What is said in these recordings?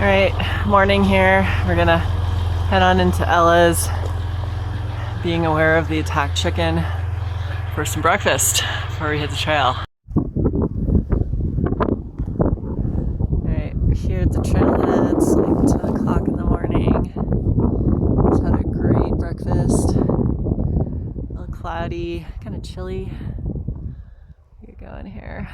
All right, morning here. We're gonna head on into Ella's, being aware of the attacked chicken, for some breakfast before we hit the trail. All right, we're here at the trailhead. It's like 10 o'clock in the morning. Just had a great breakfast. A little cloudy, kind of chilly. You're going here.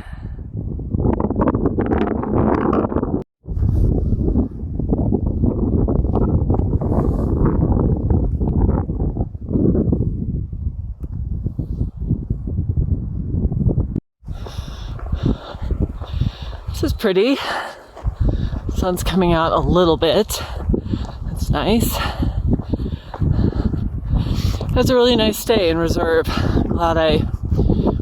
This is pretty. Sun's coming out a little bit. That's nice. It's a really nice stay in reserve. I'm glad I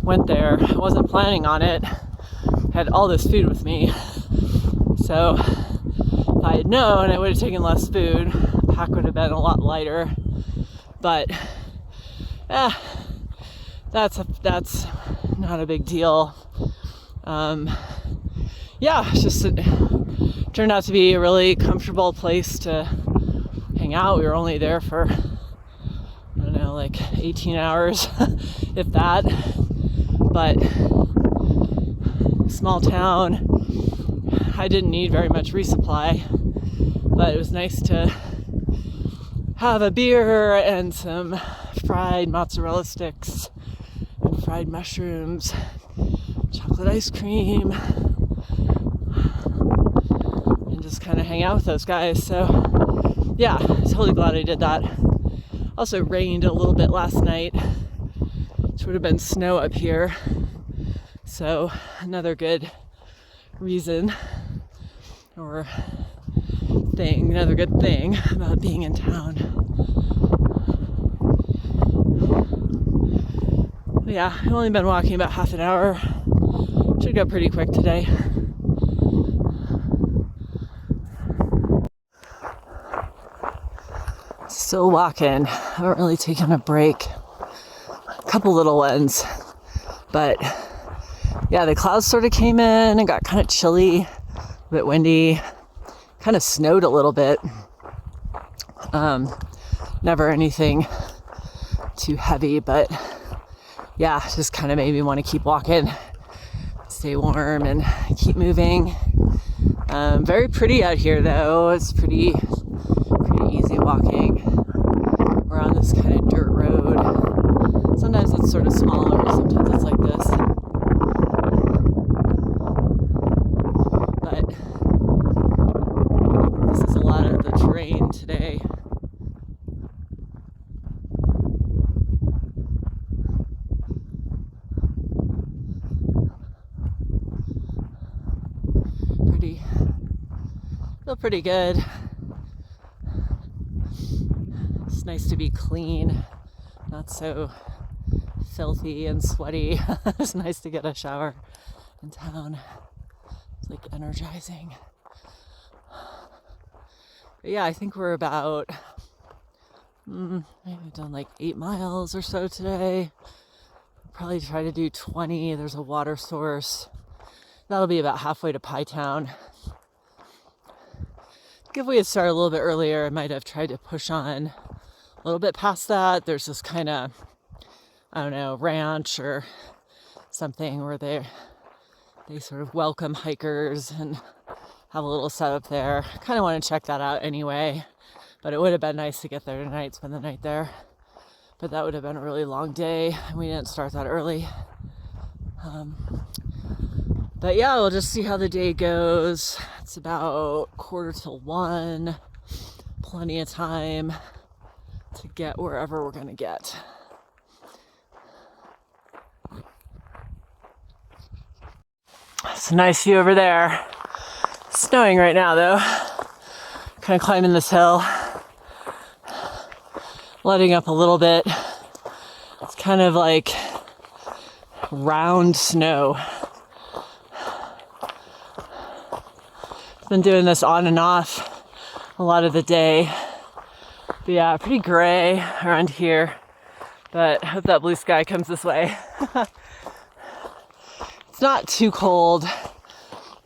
went there. I wasn't planning on it. I had all this food with me. So if I had known, I would have taken less food. The pack would have been a lot lighter. But that's not a big deal. It turned out to be a really comfortable place to hang out. We were only there for, I don't know, like 18 hours, if that. But small town. I didn't need very much resupply, but it was nice to have a beer and some fried mozzarella sticks and fried mushrooms, chocolate ice cream, and just kind of hang out with those guys. So yeah, totally glad I did that. Also rained a little bit last night, which would have been snow up here. So another good reason or thing, another good thing about being in town. Yeah, I've only been walking about half an hour. Should go pretty quick today. Still walking. Haven't really taken a break. A couple little ones. But yeah, the clouds sort of came in and got kind of chilly, a bit windy, kind of snowed a little bit. Never anything too heavy, but yeah, just kind of made me want to keep walking, stay warm and keep moving. Very pretty out here though. It's pretty easy walking. We're on this kind of dirt road. Sometimes it's sort of smaller, sometimes it's like this. But this is a lot of the terrain today. Feel pretty good. It's nice to be clean, not so filthy and sweaty. It's nice to get a shower in town. It's like energizing. But yeah, I think we're about, maybe we've done like 8 miles or so today. Probably try to do 20. There's a water source. That'll be about halfway to Pie Town. If we had started a little bit earlier, I might have tried to push on a little bit past that. There's this kind of, I don't know, ranch or something where they sort of welcome hikers and have a little setup there. Kind of want to check that out anyway, but it would have been nice to get there tonight, spend the night there. But that would have been a really long day, and we didn't start that early. But yeah, we'll just see how the day goes. It's about 1:45. Plenty of time to get wherever we're going to get. It's a nice view over there. It's snowing right now though. Kind of climbing this hill. Letting up a little bit. It's kind of like round snow. Been doing this on and off a lot of the day. But yeah, pretty gray around here. But I hope that blue sky comes this way. It's not too cold.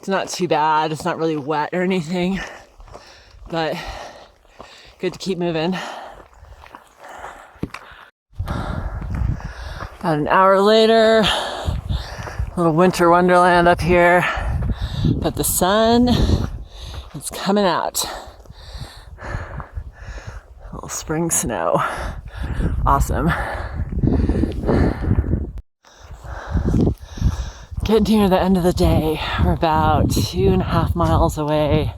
It's not too bad. It's not really wet or anything. but good to keep moving. About an hour later, little winter wonderland up here, but the sun is coming out. A little spring snow. Awesome. Getting near the end of the day. We're about 2.5 miles away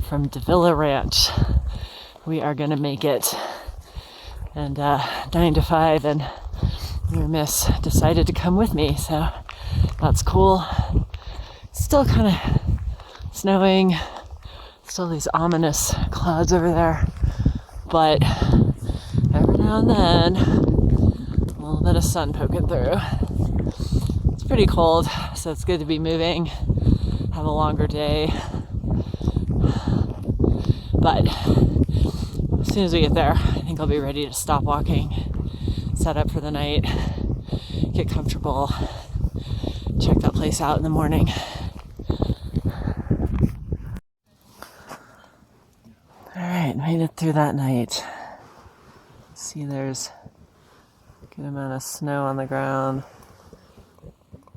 from Davila Ranch. We are gonna make it. And 9 to 5, and your miss decided to come with me, so that's cool. Still kind of snowing, still these ominous clouds over there, but every now and then a little bit of sun poking through. It's pretty cold, so it's good to be moving, have a longer day, but as soon as we get there, I think I'll be ready to stop walking, set up for the night, get comfortable, check that place out in the morning. Alright, made it through that night. See, there's a good amount of snow on the ground.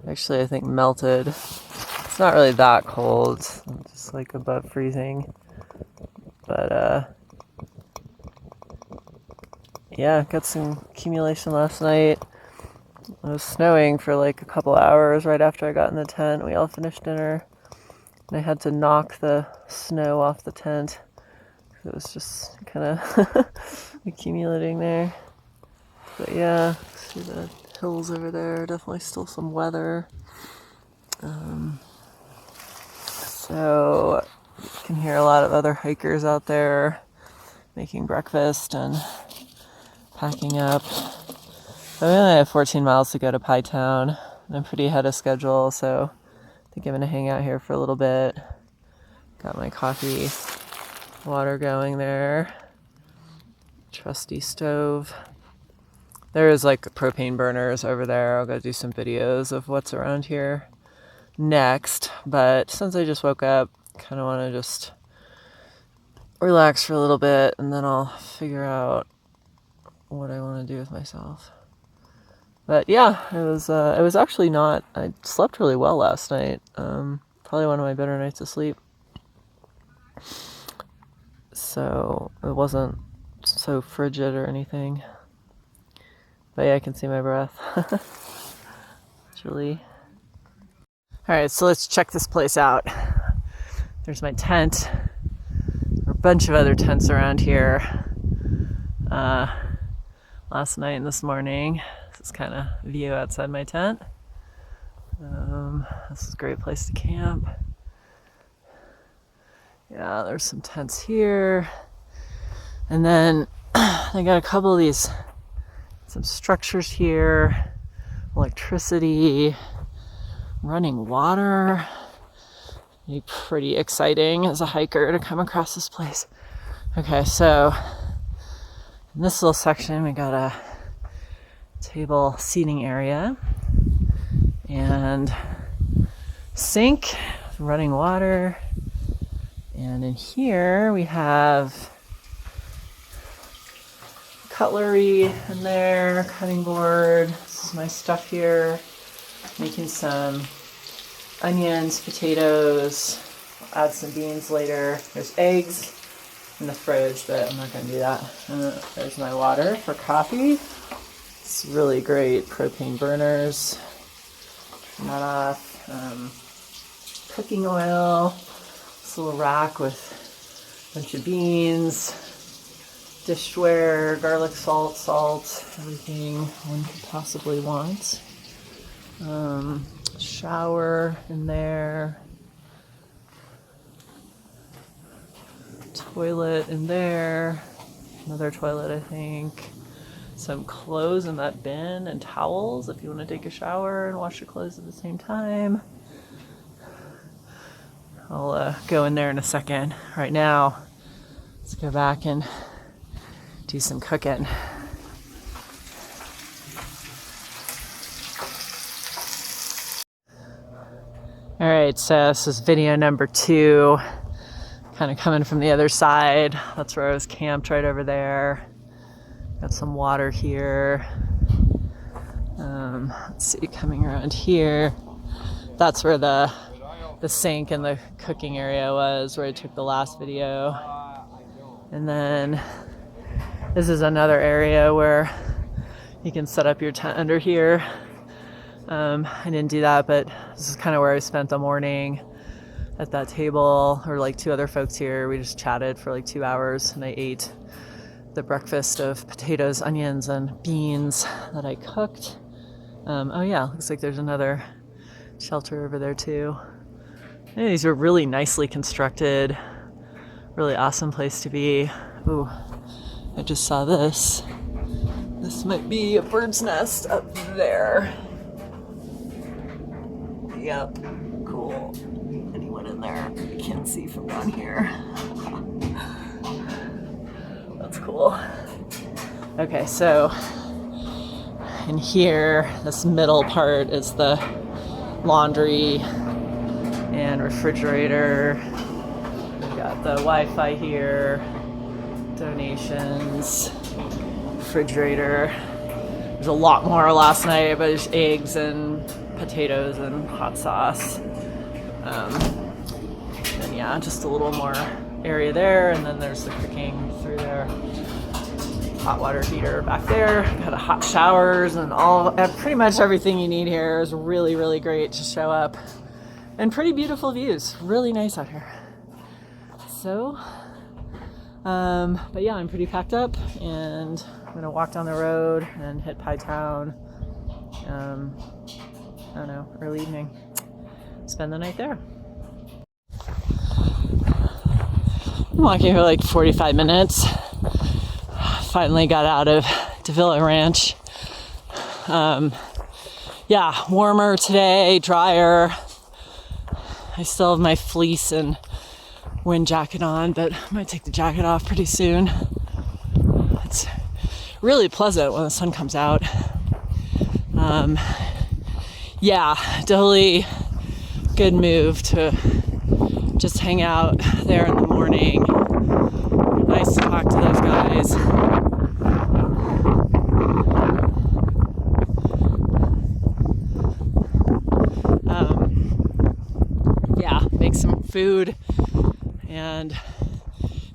Actually, I think melted. It's not really that cold, just like above freezing. But yeah, got some accumulation last night. It was snowing for like a couple hours right after I got in the tent. We all finished dinner, and I had to knock the snow off the tent. It was just kind of accumulating there. But yeah, see the hills over there, definitely still some weather. So you can hear a lot of other hikers out there making breakfast and packing up. So we only have 14 miles to go to Pie Town, and I'm pretty ahead of schedule, so I think I'm gonna hang out here for a little bit. Got my coffee, water going there. Trusty stove. There is like propane burners over there. I'll go do some videos of what's around here next, but since I just woke up, kind of want to just relax for a little bit, and then I'll figure out what I want to do with myself. But yeah, it was actually not, I slept really well last night. Probably one of my better nights of sleep. So it wasn't so frigid or anything. But yeah, I can see my breath. It's really... Alright, so let's check this place out. There's my tent. There are a bunch of other tents around here. Last night and this morning. This is kind of view outside my tent. This is a great place to camp. Yeah, there's some tents here. And then they got a couple of these, some structures here, electricity, running water. It'd be pretty exciting as a hiker to come across this place. Okay, so in this little section, we got a table seating area and sink, running water. And in here we have cutlery in there, cutting board. This is my stuff here. Making some onions, potatoes. I'll add some beans later. There's eggs in the fridge, but I'm not going to do that. There's my water for coffee. It's really great propane burners. Turn that off. Cooking oil. This little rack with a bunch of beans, dishware, garlic salt, everything one could possibly want. Shower in there. Toilet in there. Another toilet, I think. Some clothes in that bin and towels if you want to take a shower and wash your clothes at the same time. I'll go in there in a second. Right now, let's go back and do some cooking. Alright, so this is video number 2. kind of coming from the other side. That's where I was camped, right over there. Got some water here. Let's see, coming around here. That's where the sink and the cooking area was, where I took the last video. And then this is another area where you can set up your tent under here. I didn't do that, but this is kind of where I spent the morning at that table. Or like 2 other folks here. We just chatted for like 2 hours, and I ate the breakfast of potatoes, onions, and beans that I cooked. Oh yeah, looks like there's another shelter over there too. And these are really nicely constructed, really awesome place to be. Ooh, I just saw this. This might be a bird's nest up there. Yep, cool. Anyone in there? I can't see from down here. That's cool. Okay, so in here, this middle part is the laundry and refrigerator. We've got the Wi-Fi here, donations, refrigerator. There's a lot more last night, but there's eggs and potatoes and hot sauce. And yeah, just a little more area there, and then there's the cooking through there. Hot water heater back there. Got a hot showers and pretty much everything you need here is really, really great to show up. And pretty beautiful views. Really nice out here. So, but yeah, I'm pretty packed up, and I'm gonna walk down the road and hit Pie Town. I don't know, early evening. Spend the night there. I'm walking for like 45 minutes. Finally got out of Davila Ranch. Yeah, warmer today, drier. I still have my fleece and wind jacket on, but I might take the jacket off pretty soon. It's really pleasant when the sun comes out. Yeah, totally good move to just hang out there in the morning. Nice to talk to those guys. Yeah, make some food, and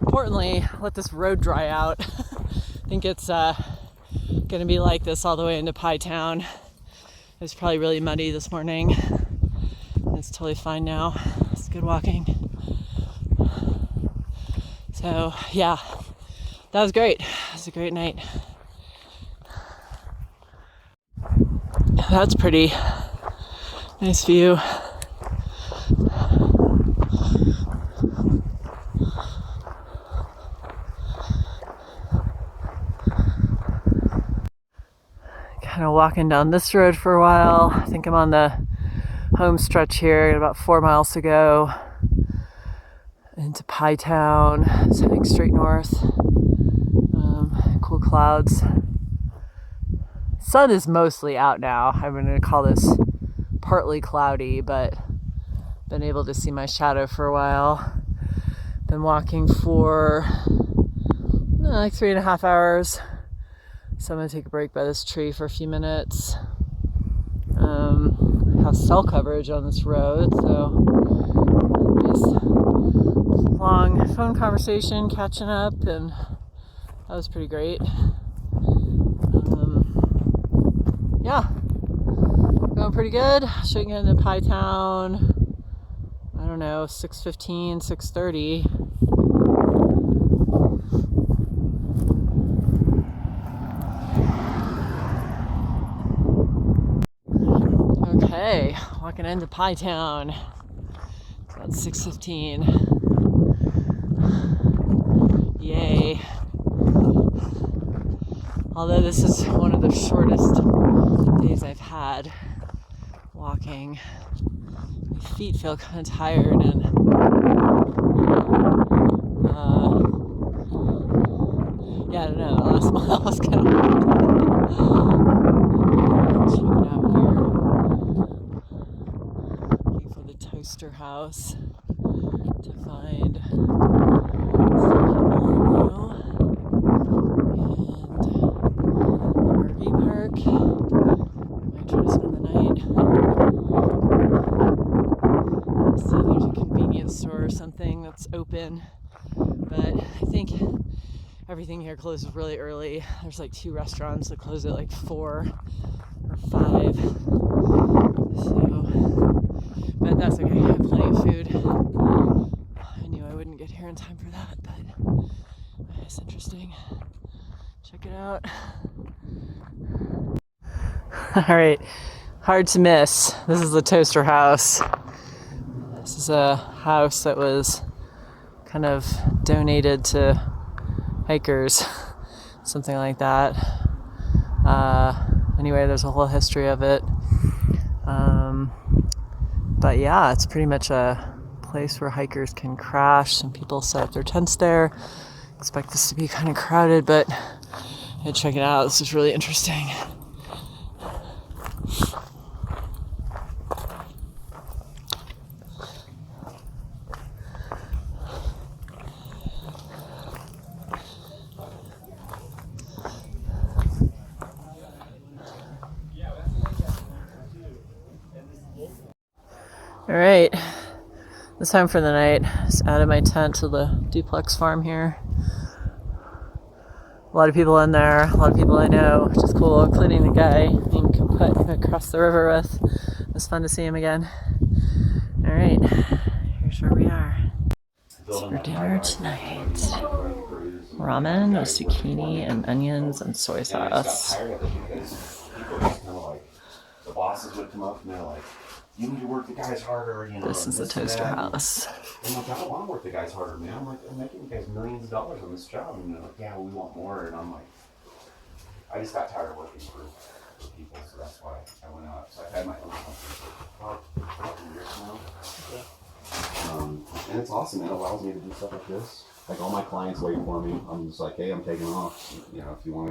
importantly, let this road dry out. I think it's gonna be like this all the way into Pie Town. It was probably really muddy this morning. It's totally fine now. It's good walking. So yeah, that was great. It was a great night. That's pretty nice view. Kind of walking down this road for a while. I think I'm on the home stretch here. Got about 4 miles to go into Pie Town. It's heading straight north. Cool clouds. Sun is mostly out now. I'm going to call this partly cloudy, but been able to see my shadow for a while. Been walking for like 3.5 hours. So I'm gonna take a break by this tree for a few minutes. Have cell coverage on this road, so nice long phone conversation, catching up, and that was pretty great. Yeah, going pretty good. Should get into Pie Town, I don't know, 6:15, 6:30. Okay, walking into Pie Town. It's about 6:15. Yay. Although this is one of the shortest days I've had walking. My feet feel kind of tired, and yeah, I don't know, the last mile was kind of check it out here. Looking for the toaster house to find open, but I think everything here closes really early. There's like 2 restaurants that close at like 4 or 5. So, but that's okay. I have plenty of food. I knew I wouldn't get here in time for that, but it's interesting. Check it out. All right, hard to miss. This is the Toaster House. This is a house that was kind of donated to hikers, something like that. Anyway, there's a whole history of it. But yeah, it's pretty much a place where hikers can crash. Some people set up their tents there. Expect this to be kind of crowded, but yeah, check it out. This is really interesting. All right, it's time for the night. Just added my tent to the duplex farm here. A lot of people in there, a lot of people I know, which is cool, including the guy named Kaput across the river with. It was fun to see him again. All right, here's where we are. So for dinner tonight, ramen with zucchini and onions and soy sauce. The bosses would come up and they're like, you need to work the guys harder, you know. This is the Toaster House. I'm like, I don't want to work the guys harder, man. I'm like, I'm making you guys millions of dollars on this job. And they're like, yeah, we want more. And I'm like, I just got tired of working for people, so that's why I went out. So I've had my own company for about 2 years now. And it's awesome, man. It allows me to do stuff like this. Like all my clients wait for me. I'm just like, hey, I'm taking off. You know, if you want to.